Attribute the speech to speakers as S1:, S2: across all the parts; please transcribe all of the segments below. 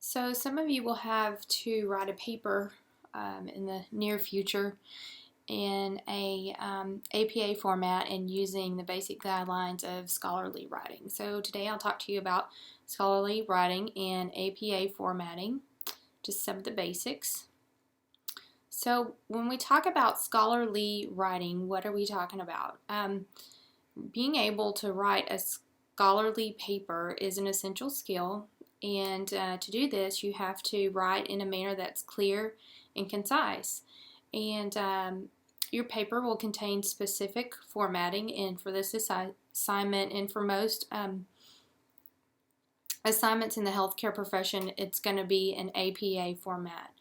S1: So some of you will have to write a paper in the near future in a APA format and using the basic guidelines of scholarly writing. So today I'll talk to you about scholarly writing and APA formatting, just some of the basics. So when we talk about scholarly writing, what are we talking about? Being able to write a scholarly paper is an essential skill, and to do this you have to write in a manner that's clear and concise. And your paper will contain specific formatting, and for this assignment and for most assignments in the healthcare profession, it's going to be an APA format.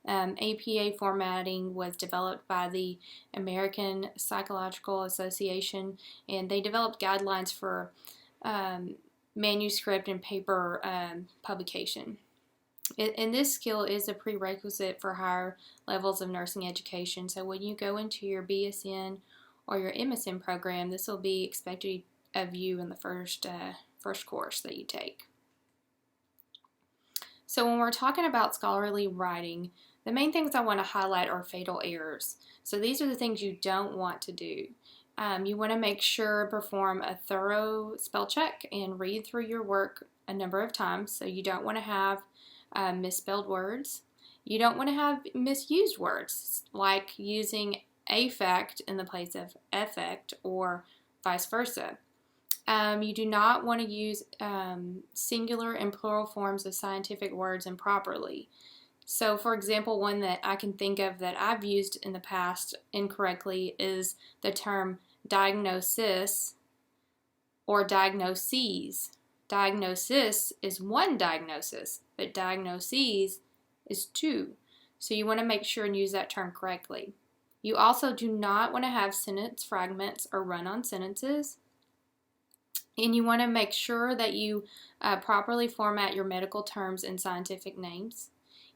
S1: APA formatting was developed by the American Psychological Association, and they developed guidelines for manuscript and paper publication. And this skill is a prerequisite for higher levels of nursing education. So when you go into your BSN or your MSN program, this will be expected of you in the first course that you take. So when we're talking about scholarly writing, the main things I want to highlight are fatal errors. So these are the things you don't want to do. You want to make sure perform a thorough spell check and read through your work a number of times. So you don't want to have misspelled words. You don't want to have misused words, like using affect in the place of effect or vice versa. You do not want to use singular and plural forms of scientific words improperly. So, for example, one that I can think of that I've used in the past incorrectly is the term diagnosis or diagnoses. Diagnosis is one diagnosis, but diagnoses is two. So you want to make sure and use that term correctly. You also do not want to have sentence fragments or run-on sentences. And you want to make sure that you properly format your medical terms and scientific names.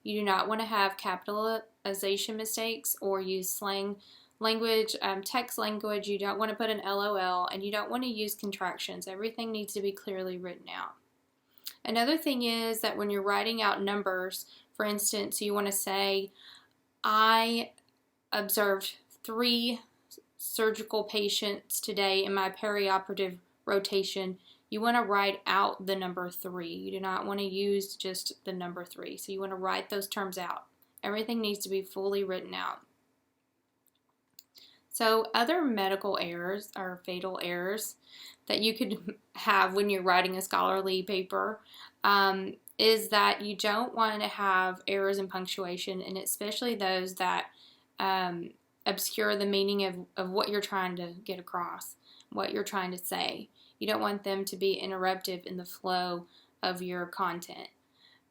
S1: You do not want to have capitalization mistakes or use slang language, text language. You don't want to put an LOL, and you don't want to use contractions. Everything needs to be clearly written out. Another thing is that when you're writing out numbers, for instance, you want to say, I observed 3 surgical patients today in my perioperative rotation. You want to write out the number 3. You do not want to use just the number 3. So you want to write those terms out. Everything needs to be fully written out. So other medical errors or fatal errors that you could have when you're writing a scholarly paper is that you don't want to have errors in punctuation, and especially those that obscure the meaning of what you're trying to get across, what you're trying to say. You don't want them to be interruptive in the flow of your content.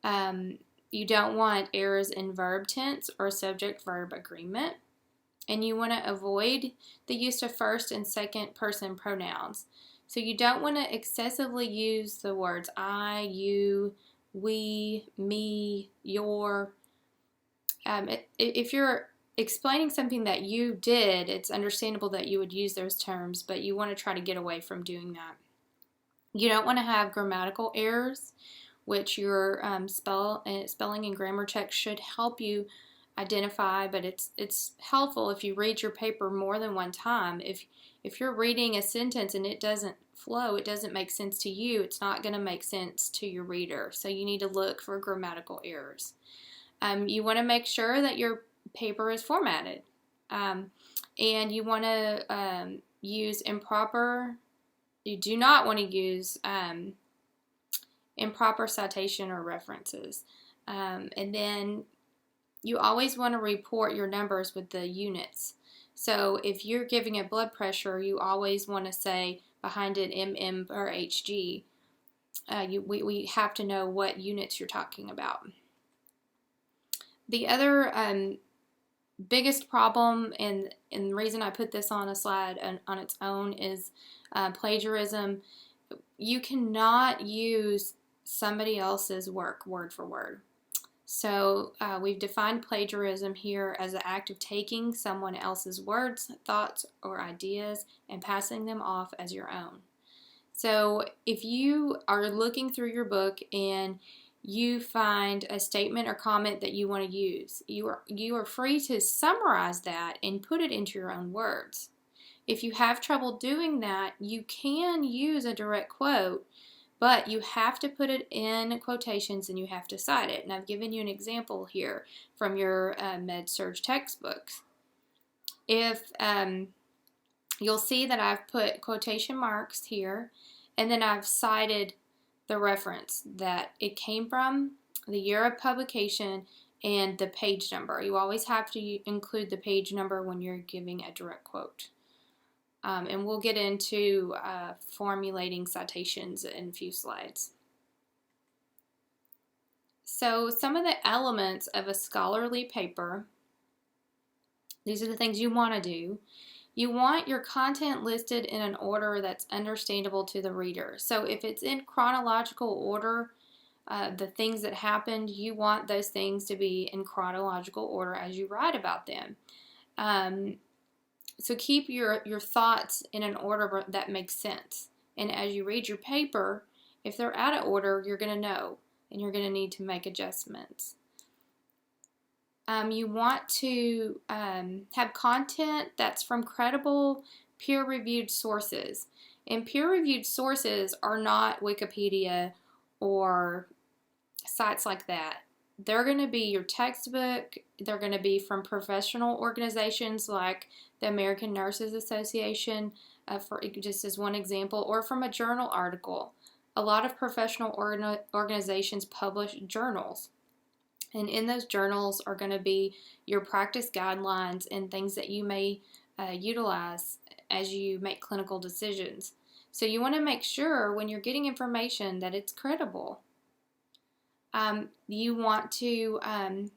S1: You don't want errors in verb tense or subject-verb agreement. And you want to avoid the use of first and second person pronouns. So you don't want to excessively use the words I, you, we, me, your. If you're explaining something that you did, it's understandable that you would use those terms, but you want to try to get away from doing that. You don't want to have grammatical errors, which your spelling and grammar checks should help you identify, but it's helpful if you read your paper more than one time. If you're reading a sentence and it doesn't flow, it doesn't make sense to you, it's not going to make sense to your reader. So you need to look for grammatical errors. You want to make sure that your paper is formatted, and you want to use improper. You do not want to use improper citation or references, and then you always want to report your numbers with the units. So if you're giving a blood pressure, you always want to say behind it mm per Hg. We have to know what units you're talking about. The other biggest problem, and the reason I put this on a slide on its own, is plagiarism. You cannot use somebody else's work word for word. So we've defined plagiarism here as the act of taking someone else's words, thoughts, or ideas and passing them off as your own. So if you are looking through your book and you find a statement or comment that you want to use. You are free to summarize that and put it into your own words. If you have trouble doing that, you can use a direct quote, but you have to put it in quotations and you have to cite it. And I've given you an example here from your Med-Surg textbooks. If you'll see that I've put quotation marks here, and then I've cited the reference that it came from, the year of publication, and the page number. You always have to include the page number when you're giving a direct quote. And we'll get into formulating citations in a few slides. So some of the elements of a scholarly paper, these are the things you want to do. You want your content listed in an order that's understandable to the reader. So if it's in chronological order, the things that happened, you want those things to be in chronological order as you write about them. So keep your thoughts in an order that makes sense. And as you read your paper, if they're out of order, you're going to know, and you're going to need to make adjustments. You want to have content that's from credible, peer-reviewed sources. And peer-reviewed sources are not Wikipedia or sites like that. They're going to be your textbook. They're going to be from professional organizations like the American Nurses Association, for just as one example, or from a journal article. A lot of professional organizations publish journals. And in those journals are going to be your practice guidelines and things that you may utilize as you make clinical decisions. So you want to make sure when you're getting information that it's credible. You want to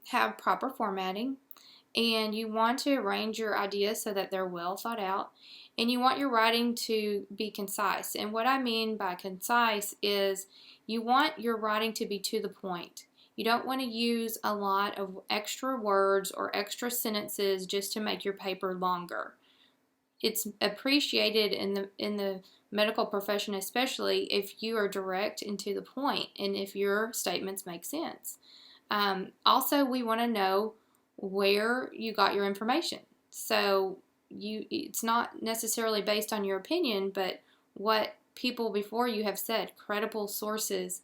S1: have proper formatting, and you want to arrange your ideas so that they're well thought out, and you want your writing to be concise. And what I mean by concise is you want your writing to be to the point. You don't want to use a lot of extra words or extra sentences just to make your paper longer. It's appreciated in the medical profession, especially if you are direct and to the point and if your statements make sense. Also, we want to know where you got your information. So it's not necessarily based on your opinion, but what people before you have said, credible sources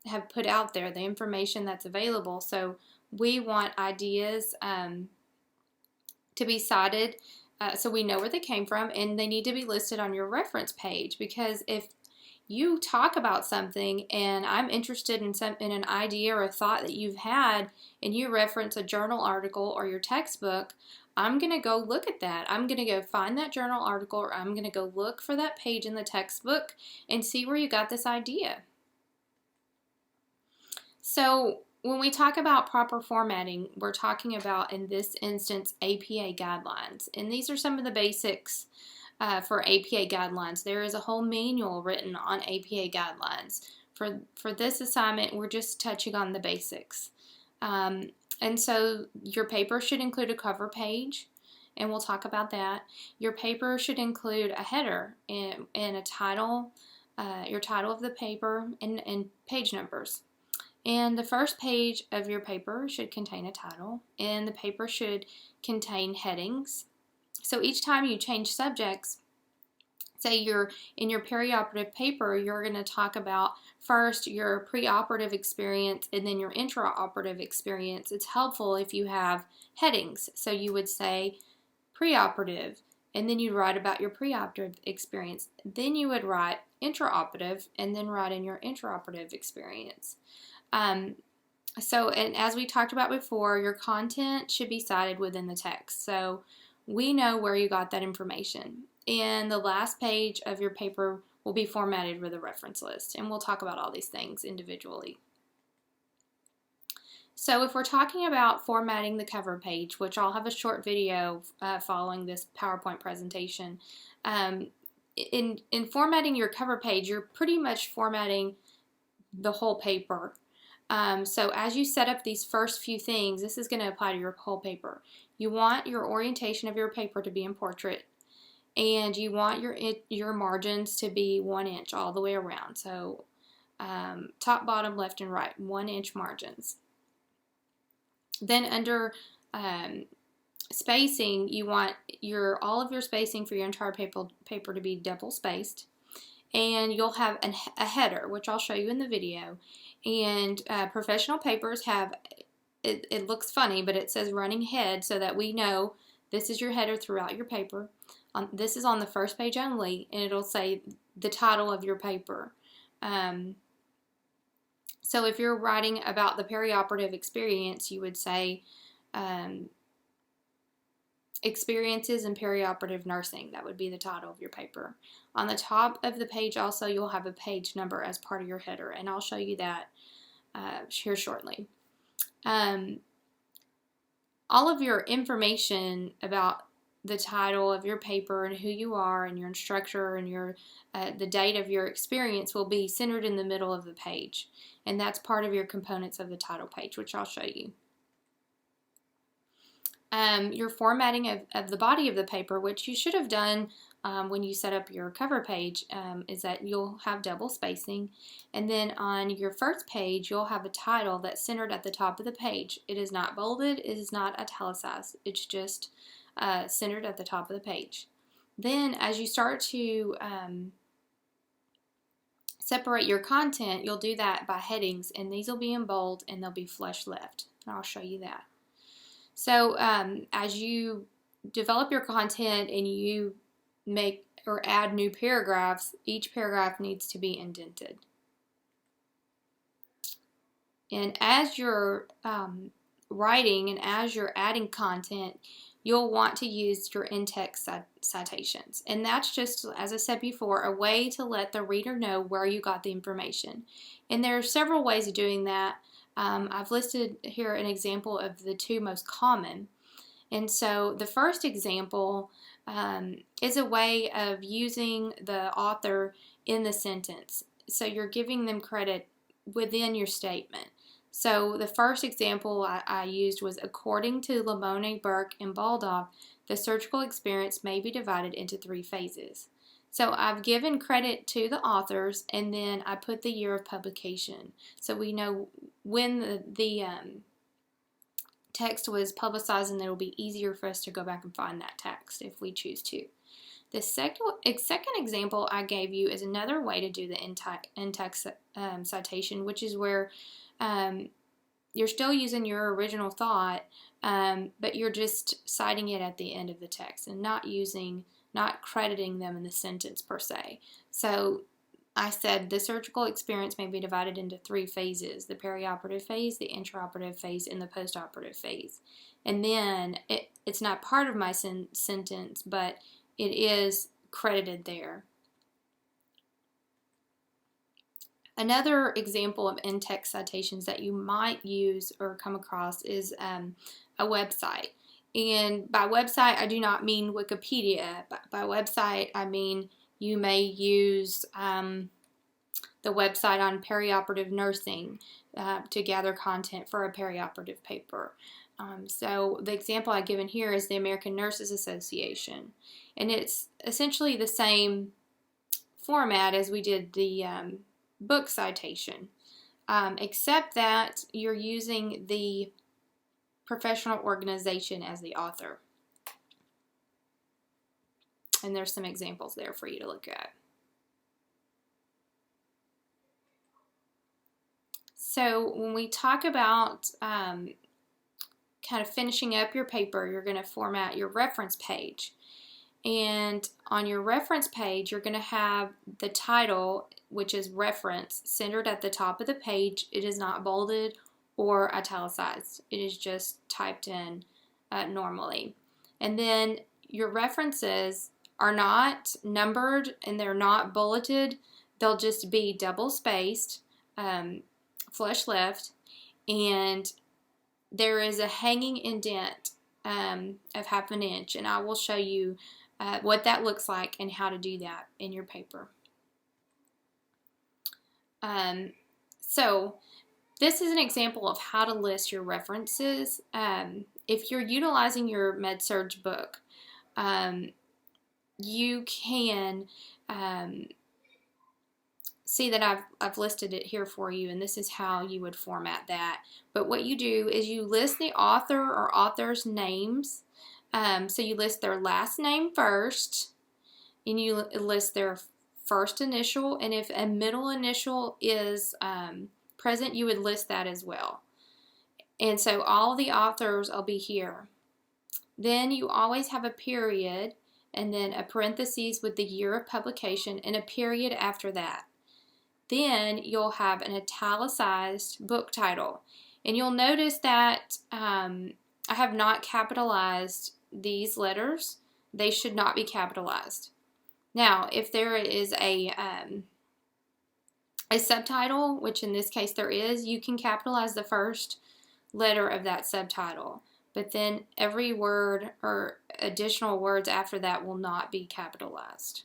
S1: have put out there, the information that's available. So we want ideas to be cited so we know where they came from, and they need to be listed on your reference page, because if you talk about something and I'm interested in an idea or a thought that you've had and you reference a journal article or your textbook, I'm going to go look at that. I'm going to go find that journal article, or I'm going to go look for that page in the textbook and see where you got this idea. So when we talk about proper formatting, we're talking about, in this instance, APA guidelines. And these are some of the basics for APA guidelines. There is a whole manual written on APA guidelines. For this assignment, we're just touching on the basics. And so your paper should include a cover page, and we'll talk about that. Your paper should include a header and a title, your title of the paper, and page numbers. And the first page of your paper should contain a title, and the paper should contain headings. So each time you change subjects, say you're in your perioperative paper, you're going to talk about first your preoperative experience and then your intraoperative experience. It's helpful if you have headings. So you would say preoperative, and then you'd write about your preoperative experience. Then you would write intraoperative, and then write in your intraoperative experience. And as we talked about before, your content should be cited within the text. So we know where you got that information. And the last page of your paper will be formatted with a reference list. And we'll talk about all these things individually. So if we're talking about formatting the cover page, which I'll have a short video following this PowerPoint presentation, in formatting your cover page, you're pretty much formatting the whole paper. So as you set up these first few things, this is going to apply to your whole paper. You want your orientation of your paper to be in portrait, and you want your margins to be 1 inch all the way around. So top, bottom, left, and right, 1-inch margins. Then under spacing, you want all of your spacing for your entire paper to be double spaced. And you'll have a header, which I'll show you in the video. And professional papers have, it looks funny, but it says running head so that we know this is your header throughout your paper. This is on the first page only, and it'll say the title of your paper. So if you're writing about the perioperative experience, you would say Experiences in Perioperative Nursing. That would be the title of your paper. On the top of the page also, you'll have a page number as part of your header, and I'll show you that here shortly. All of your information about the title of your paper and who you are and your instructor and the date of your experience will be centered in the middle of the page, and that's part of your components of the title page, which I'll show you. Your formatting of the body of the paper, which you should have done when you set up your cover page, is that you'll have double spacing, and then on your first page you'll have a title that's centered at the top of the page. It is not bolded, it is not italicized, it's just centered at the top of the page. Then as you start to separate your content, you'll do that by headings, and these will be in bold and they'll be flush left, and I'll show you that. So as you develop your content and you make or add new paragraphs, each paragraph needs to be indented. And as you're writing and as you're adding content, you'll want to use your in-text citations. And that's just, as I said before, a way to let the reader know where you got the information. And there are several ways of doing that. I've listed here an example of the two most common. And so the first example is a way of using the author in the sentence. So you're giving them credit within your statement. So the first example I used was, according to Lamone, Burke, and Baldoff, the surgical experience may be divided into 3 phases. So I've given credit to the authors, and then I put the year of publication. So we know when the text was publicized, and it will be easier for us to go back and find that text if we choose to. The second example I gave you is another way to do the in-text citation, which is where you're still using your original thought, but you're just citing it at the end of the text and not crediting them in the sentence per se. So I said the surgical experience may be divided into 3 phases: the perioperative phase, the intraoperative phase, and the postoperative phase. And then it's not part of my sentence, but it is credited there. Another example of in-text citations that you might use or come across is a website. And by website, I do not mean Wikipedia. By website, I mean you may use the website on perioperative nursing to gather content for a perioperative paper. So the example I've given here is the American Nurses Association. And it's essentially the same format as we did the book citation, except that you're using the professional organization as the author. And there's some examples there for you to look at. So when we talk about kind of finishing up your paper, you're going to format your reference page. And on your reference page, you're going to have the title, which is reference, centered at the top of the page. It is not bolded or italicized. It is just typed in normally. And then your references are not numbered and they're not bulleted. They'll just be double spaced, flush left, and there is a hanging indent of 1/2 inch, and I will show you what that looks like and how to do that in your paper. So this is an example of how to list your references. If you're utilizing your Med-Surg book, you can see that I've listed it here for you, and this is how you would format that. But what you do is you list the author or authors' names. So you list their last name first, and you list their first initial, and if a middle initial is present, you would list that as well. And so all the authors will be here. Then you always have a period, and then a parentheses with the year of publication, and a period after that. Then you'll have an italicized book title. And you'll notice that I have not capitalized these letters. They should not be capitalized. Now, if there is a subtitle, which in this case there is, you can capitalize the first letter of that subtitle. But then every word or additional words after that will not be capitalized.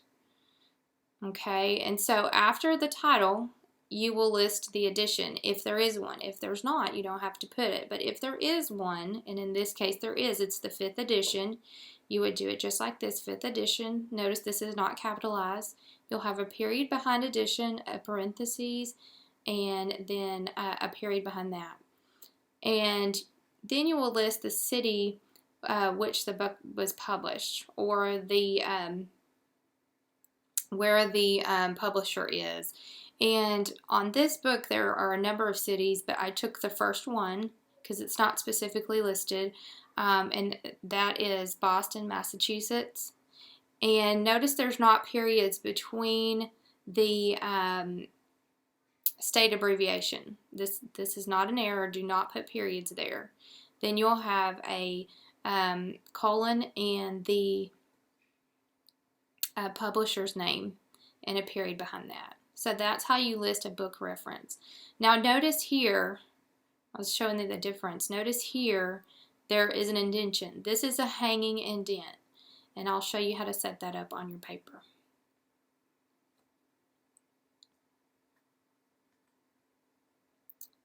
S1: Okay, and so after the title, you will list the edition if there is one. If there's not, you don't have to put it. But if there is one, and in this case there is, it's the 5th edition, you would do it just like this, 5th edition. Notice this is not capitalized. You'll have a period behind edition, a parentheses, and then a period behind that. And then you will list the city which the book was published, or the where the publisher is. And on this book there are a number of cities, but I took the first one because it's not specifically listed, and that is Boston, Massachusetts. And notice there's not periods between the state abbreviation. This is not an error. Do not put periods there. Then you'll have a colon and the publisher's name and a period behind that. So that's how you list a book reference. Now notice here, I was showing you the difference. Notice here there is an indentation. This is a hanging indent, and I'll show you how to set that up on your paper.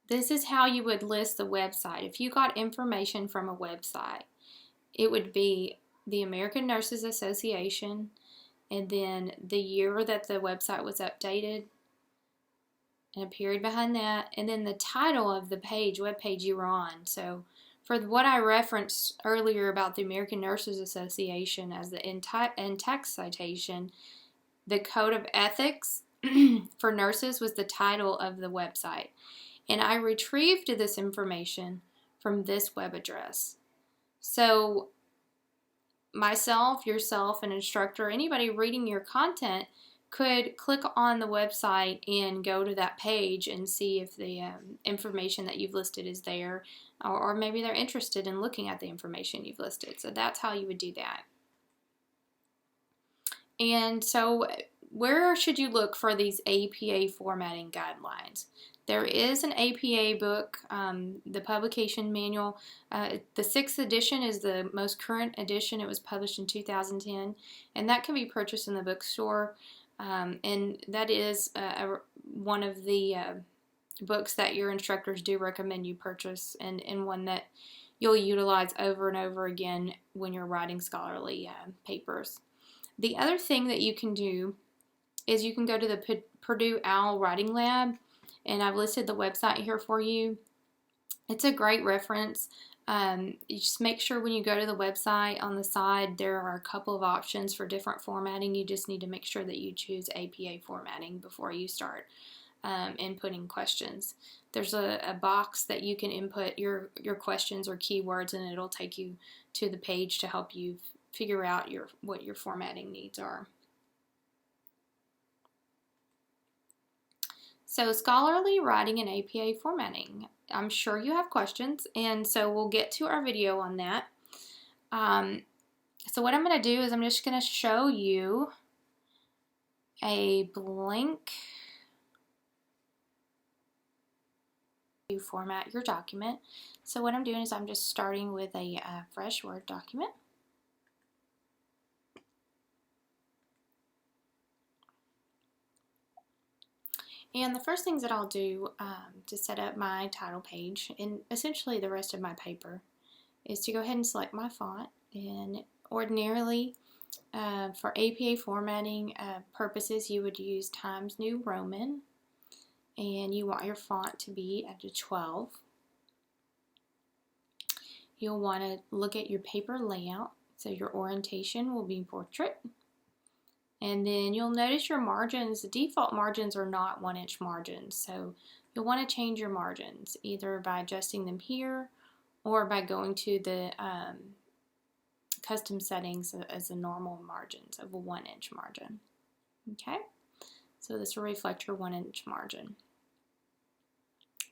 S1: This is how you would list the website. If you got information from a website, it would be the American Nurses Association, and then the year that the website was updated, and a period behind that, and then the title of the page, web page you were on. So for what I referenced earlier about the American Nurses Association as the in-text citation, the Code of Ethics for Nurses was the title of the website. And I retrieved this information from this web address. So myself, yourself, an instructor, anybody reading your content could click on the website and go to that page and see if the information that you've listed is there, or maybe they're interested in looking at the information you've listed. So that's how you would do that. And so where should you look for these APA formatting guidelines? There is an APA book, the publication manual. The 6th edition is the most current edition. It was published in 2010, and that can be purchased in the bookstore. And that is one of the books that your instructors do recommend you purchase, and one that you'll utilize over and over again when you're writing scholarly papers. The other thing that you can do is you can go to the Purdue OWL Writing Lab, and I've listed the website here for you. It's a great reference. You just make sure when you go to the website, on the side there are a couple of options for different formatting. You just need to make sure that you choose APA formatting before you start inputting questions. There's a box that you can input your questions or keywords, and it'll take you to the page to help you figure out what your formatting needs are. So scholarly writing and APA formatting. I'm sure you have questions, and so we'll get to our video on that. So what I'm going to do is I'm just going to show you a blank. You format your document. So what I'm doing is I'm just starting with a fresh Word document. And the first things that I'll do to set up my title page, and essentially the rest of my paper, is to go ahead and select my font. And ordinarily For APA formatting purposes, you would use Times New Roman, and you want your font to be at a 12. You'll want to look at your paper layout, so your orientation will be portrait. And then you'll notice your margins. The default margins are not 1-inch margins, so you'll want to change your margins either by adjusting them here or by going to the custom settings as the normal margins of a 1-inch margin. Okay, so this will reflect your 1-inch margin.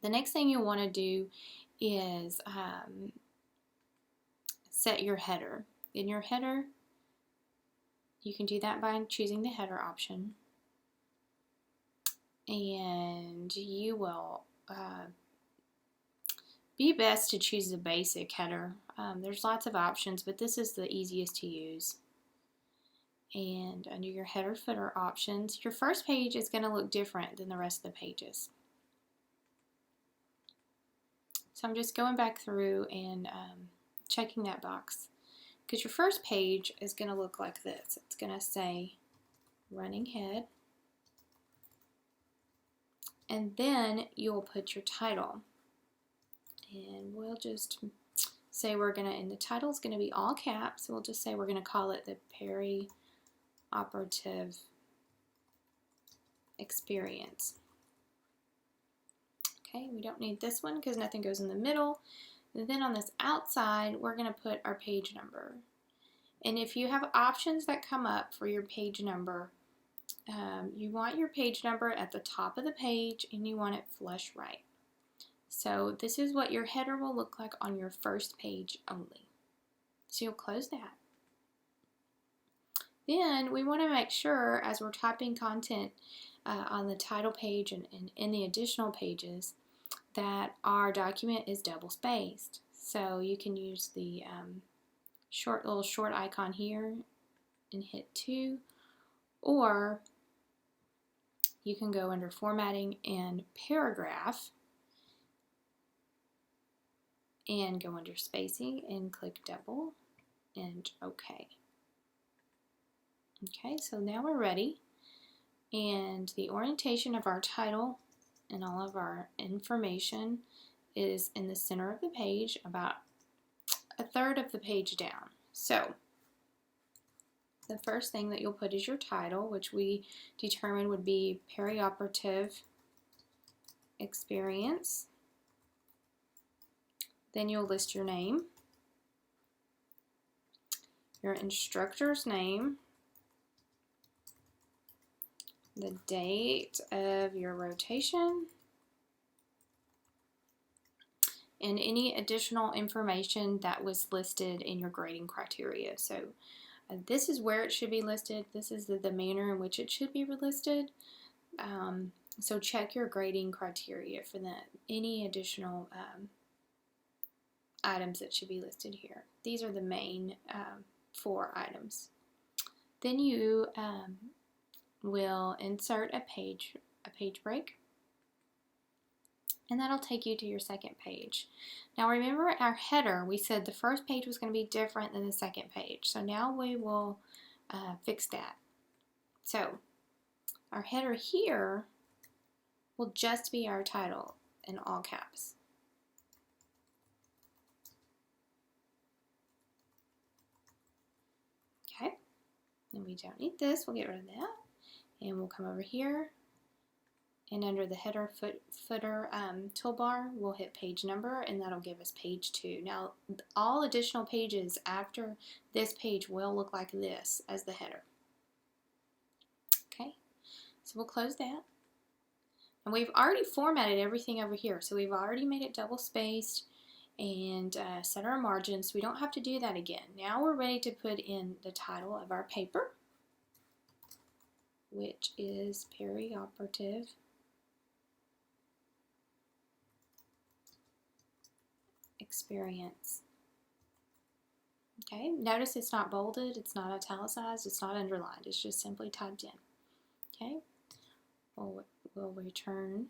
S1: The next thing you'll want to do is set your header. In your header, you can do that by choosing the header option, and you will be best to choose the basic header. There's lots of options, but this is the easiest to use. And under your header footer options, your first page is going to look different than the rest of the pages. So I'm just going back through and checking that box, because your first page is going to look like this. It's going to say running head, and then you'll put your title, and we'll just say and the title is going to be all caps. We'll just say we're going to call it the Perioperative Experience. Okay, we don't need this one because nothing goes in the middle. And then on this outside, we're going to put our page number. And if you have options that come up for your page number, you want your page number at the top of the page and you want it flush right. So this is what your header will look like on your first page only. So you'll close that. Then we want to make sure, as we're typing content on the title page and in the additional pages, that our document is double spaced. So you can use the little short icon here and hit 2, or you can go under formatting and paragraph and go under spacing and click double and OK. Okay, so now we're ready, and the orientation of our title and all of our information is in the center of the page, about a third of the page down. So the first thing that you'll put is your title, which we determined would be Perioperative Experience. Then you'll list your name, your instructor's name, the date of your rotation, and any additional information that was listed in your grading criteria. So this is where it should be listed. This is the manner in which it should be listed. So check your grading criteria for that. Any additional items that should be listed here. These are the main 4 items. Then you will insert a page break, and that'll take you to your second page. Now remember, our header, we said the first page was going to be different than the second page, so now we will fix that. So our header here will just be our title in all caps. Okay, and we don't need this, we'll get rid of that. And we'll come over here, and under the header footer toolbar, we'll hit page number, and that'll give us page 2. Now, all additional pages after this page will look like this as the header. Okay, so we'll close that. And we've already formatted everything over here, so we've already made it double spaced and set our margins. We don't have to do that again. Now we're ready to put in the title of our paper, which is Perioperative Experience. Okay, notice it's not bolded, it's not italicized, it's not underlined, it's just simply typed in. Okay, we'll return,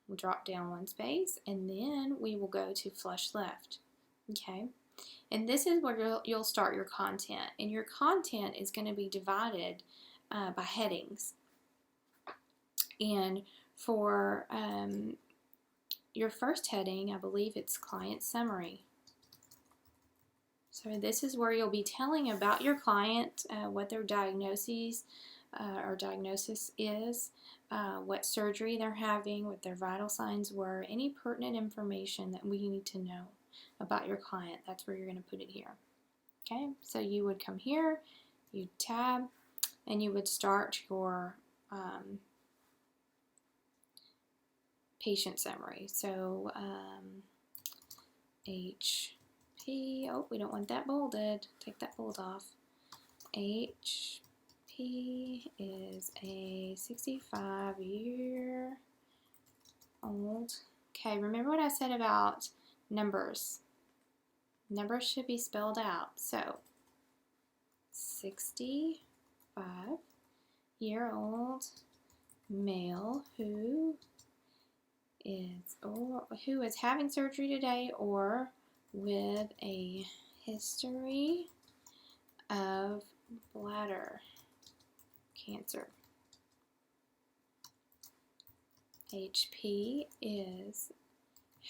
S1: we'll drop down 1 space, and then we will go to flush left. Okay, And this is where you'll start your content. And your content is going to be divided by headings. And for your first heading, I believe it's client summary. So this is where you'll be telling about your client, what their diagnosis is, what surgery they're having, what their vital signs were, any pertinent information that we need to know about your client. That's where you're going to put it here. Okay, so you would come here, you tab, and you would start your patient summary. So HP, oh, we don't want that bolded. Take that bold off. HP is a 65-year-old. Okay, remember what I said about numbers. Numbers should be spelled out. So, 65-year-old male who is having surgery today or with a history of bladder cancer. HP is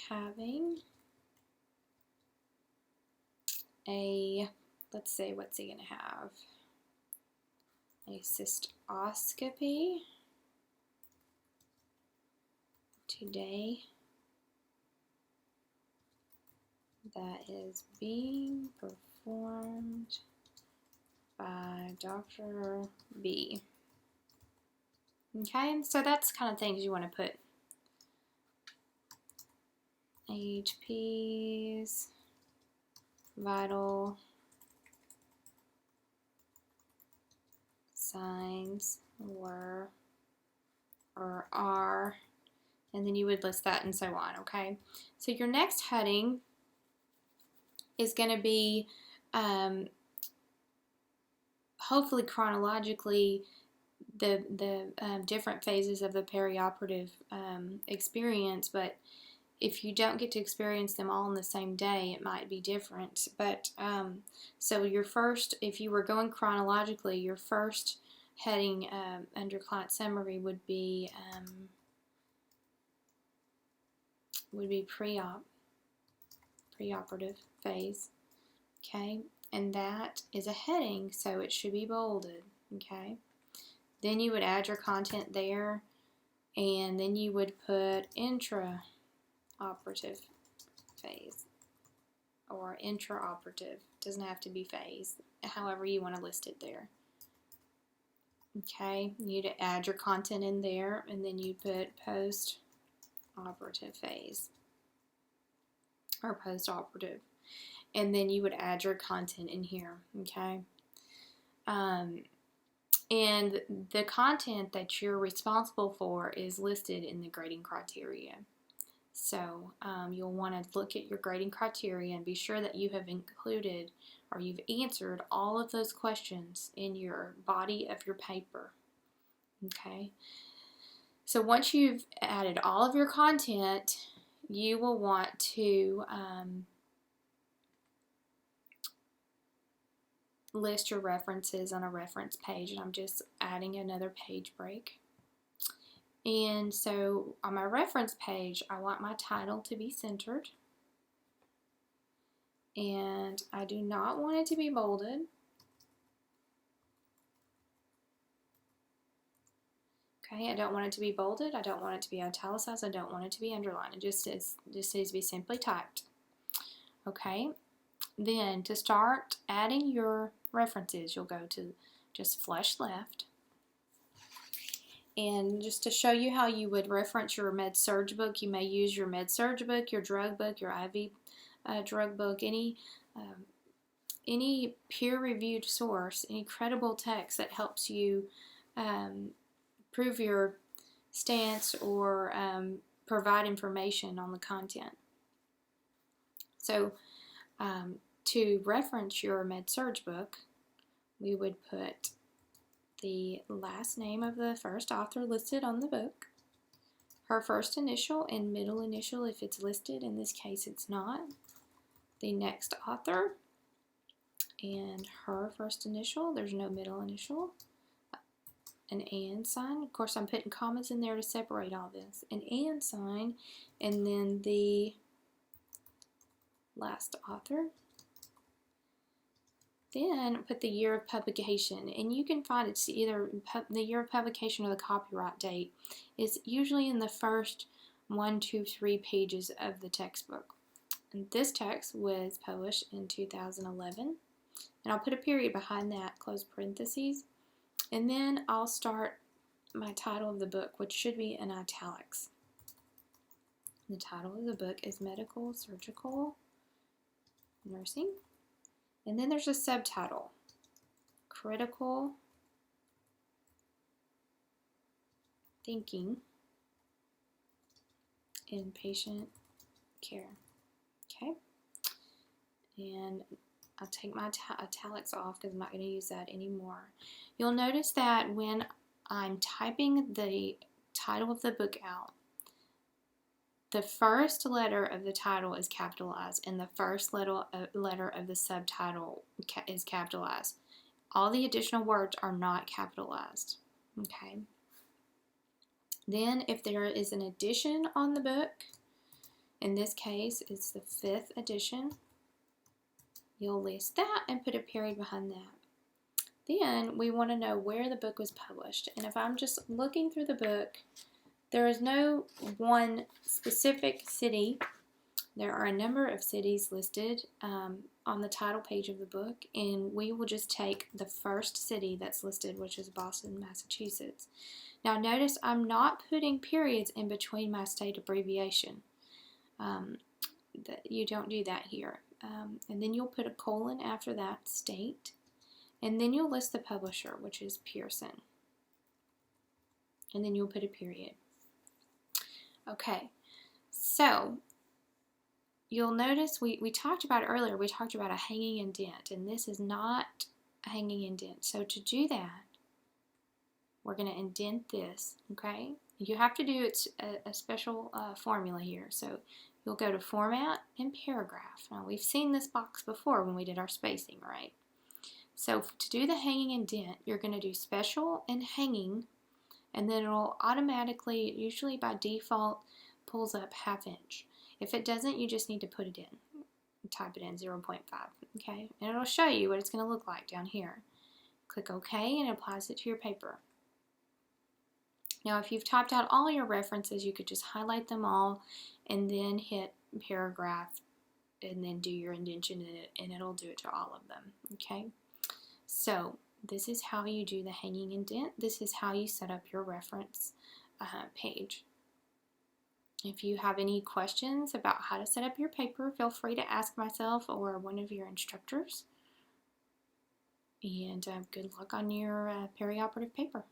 S1: having a, let's say, what's he going to have? A cystoscopy today that is being performed by Dr. B. Okay, so that's kind of things you want to put. HP's vital signs were or are, and then you would list that and so on, okay? So your next heading is going to be hopefully chronologically the different phases of the perioperative experience, but if you don't get to experience them all on the same day, it might be different. But so your first, if you were going chronologically, your first heading under client summary would be preoperative phase, okay? And that is a heading, so it should be bolded, okay? Then you would add your content there, and then you would put intraoperative phase or intraoperative. Doesn't have to be phase, however you want to list it there. Okay, you'd add your content in there, and then you put post-operative phase or post-operative, and then you would add your content in here, okay? And the content that you're responsible for is listed in the grading criteria. So you'll want to look at your grading criteria and be sure that you have included or you've answered all of those questions in your body of your paper. Okay. So once you've added all of your content, you will want to list your references on a reference page, and I'm just adding another page break. And so on my reference page, I want my title to be centered, and I do not want it to be bolded. Okay, I don't want it to be bolded, I don't want it to be italicized, I don't want it to be underlined. It just needs to be simply typed. Okay, then to start adding your references, you'll go to just flush left. And just to show you how you would reference your med-surg book, you may use your med-surg book, your drug book, your IV drug book, any peer-reviewed source, any credible text that helps you prove your stance or provide information on the content. So to reference your med-surg book, we would put the last name of the first author listed on the book, her first initial and middle initial if it's listed. In this case, it's not. the next author and her first initial. There's no middle initial. An and sign. Of course, I'm putting commas in there to separate all this. An and sign, and then the last author. Then put the year of publication, and you can find it's either the year of publication or the copyright date. It's usually in the first 1, 2, 3 pages of the textbook. And this text was published in 2011, and I'll put a period behind that, close parentheses. And then I'll start my title of the book, which should be in italics. The title of the book is Medical Surgical Nursing. And then there's a subtitle, Critical Thinking in Patient Care. Okay? And I'll take my italics off because I'm not going to use that anymore. You'll notice that when I'm typing the title of the book out, the first letter of the title is capitalized and the first letter of the subtitle is capitalized. All the additional words are not capitalized. Okay. Then if there is an edition on the book, in this case it's the 5th edition, you'll list that and put a period behind that. Then we want to know where the book was published. And if I'm just looking through the book, there is no one specific city. There are a number of cities listed on the title page of the book, and we will just take the first city that's listed, which is Boston, Massachusetts. Now notice I'm not putting periods in between my state abbreviation. You don't do that here. And then you'll put a colon after that state, and then you'll list the publisher, which is Pearson, and then you'll put a period. Okay, so you'll notice we talked about earlier, we talked about a hanging indent, and this is not a hanging indent. So to do that, we're going to indent this, okay? You have to do a special formula here. So you'll go to Format and Paragraph. Now, we've seen this box before when we did our spacing, right? So to do the hanging indent, you're going to do Special and Hanging, and then it'll automatically, usually by default, pulls up 1/2 inch. If it doesn't, you just need to put it in. Type it in 0.5, okay? And it'll show you what it's going to look like down here. Click OK, and it applies it to your paper. Now, if you've typed out all your references, you could just highlight them all and then hit Paragraph and then do your indentation in it, and it'll do it to all of them, okay? So this is how you do the hanging indent. This is how you set up your reference page. If you have any questions about how to set up your paper, feel free to ask myself or one of your instructors. And good luck on your perioperative paper.